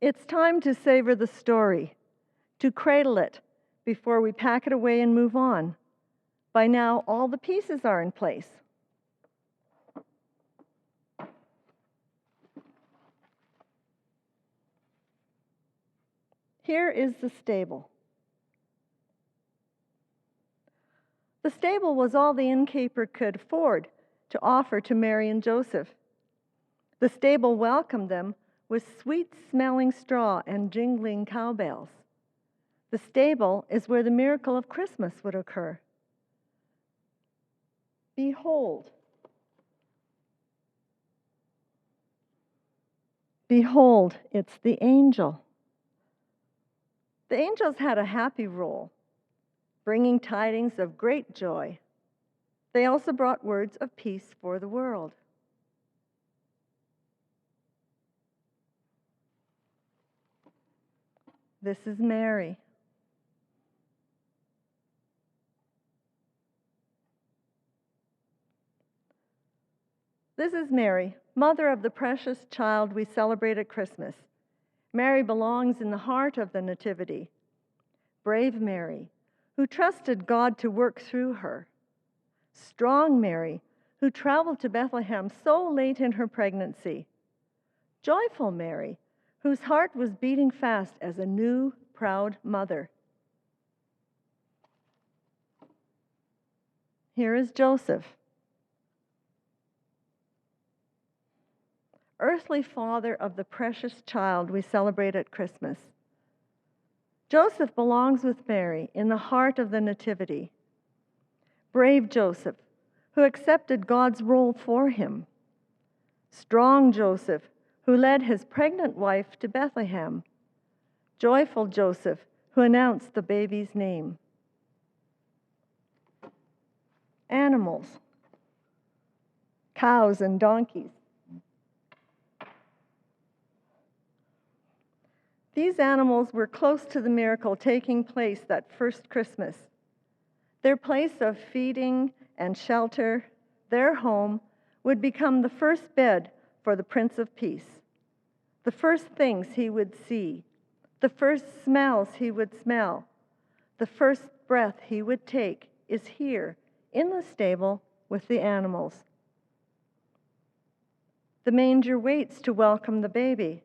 It's time to savor the story, to cradle it before we pack it away and move on. By now, all the pieces are in place. Here is the stable. The stable was all the innkeeper could afford to offer to Mary and Joseph. The stable welcomed them with sweet-smelling straw and jingling cowbells. The stable is where the miracle of Christmas would occur. Behold. Behold, it's the angel. The angels had a happy role, bringing tidings of great joy. They also brought words of peace for the world. This is Mary. This is Mary, mother of the precious child we celebrate at Christmas. Mary belongs in the heart of the Nativity. Brave Mary, who trusted God to work through her. Strong Mary, who traveled to Bethlehem so late in her pregnancy. Joyful Mary, whose heart was beating fast as a new, proud mother. Here is Joseph, earthly father of the precious child we celebrate at Christmas. Joseph belongs with Mary in the heart of the Nativity. Brave Joseph, who accepted God's role for him. Strong Joseph, who led his pregnant wife to Bethlehem. Joyful Joseph, who announced the baby's name. Animals, cows and donkeys. These animals were close to the miracle taking place that first Christmas. Their place of feeding and shelter, their home, would become the first bed for the Prince of Peace. The first things he would see, the first smells he would smell, the first breath he would take is here in the stable with the animals. The manger waits to welcome the baby.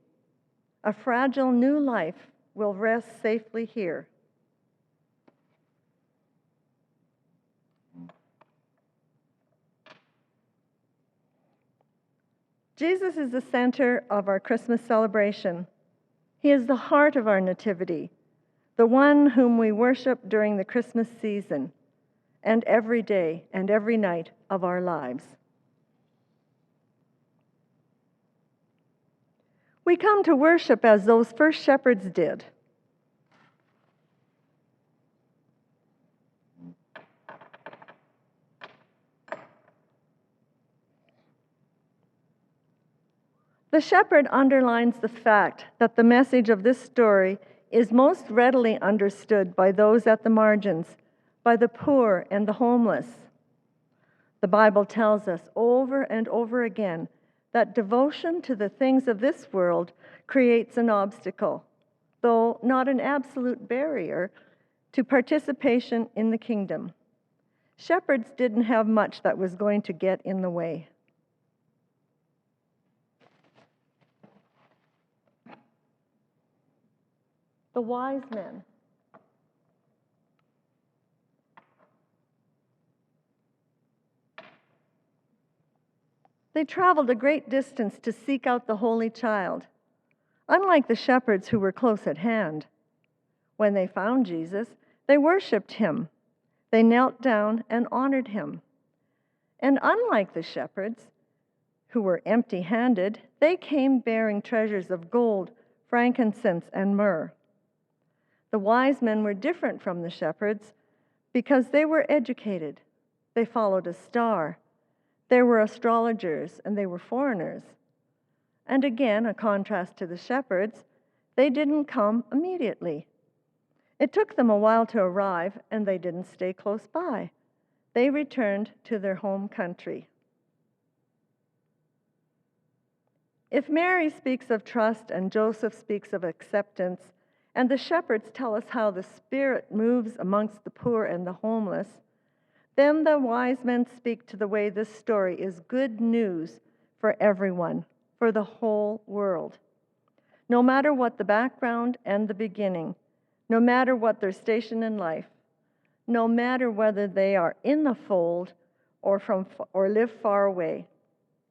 A fragile new life will rest safely here. Jesus is the center of our Christmas celebration. He is the heart of our nativity, the one whom we worship during the Christmas season and every day and every night of our lives. We come to worship as those first shepherds did. The shepherd underlines the fact that the message of this story is most readily understood by those at the margins, by the poor and the homeless. The Bible tells us over and over again that devotion to the things of this world creates an obstacle, though not an absolute barrier, to participation in the kingdom. Shepherds didn't have much that was going to get in the way. The wise men. They traveled a great distance to seek out the Holy Child, unlike the shepherds who were close at hand. When they found Jesus, they worshiped him. They knelt down and honored him. And unlike the shepherds, who were empty-handed, they came bearing treasures of gold, frankincense, and myrrh. The wise men were different from the shepherds because they were educated. They followed a star. They were astrologers, and they were foreigners. And again, a contrast to the shepherds, they didn't come immediately. It took them a while to arrive, and they didn't stay close by. They returned to their home country. If Mary speaks of trust and Joseph speaks of acceptance, and the shepherds tell us how the Spirit moves amongst the poor and the homeless, then the wise men speak to the way this story is good news for everyone, for the whole world. No matter what the background and the beginning, no matter what their station in life, no matter whether they are in the fold or live far away,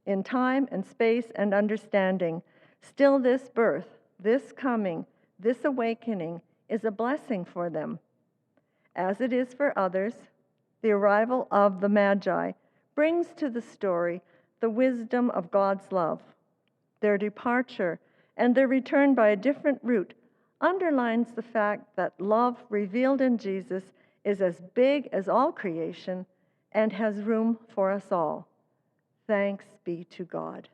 in time and space and understanding, still this birth, this coming, this awakening is a blessing for them. As it is for others, the arrival of the Magi brings to the story the wisdom of God's love. Their departure and their return by a different route underlines the fact that love revealed in Jesus is as big as all creation and has room for us all. Thanks be to God.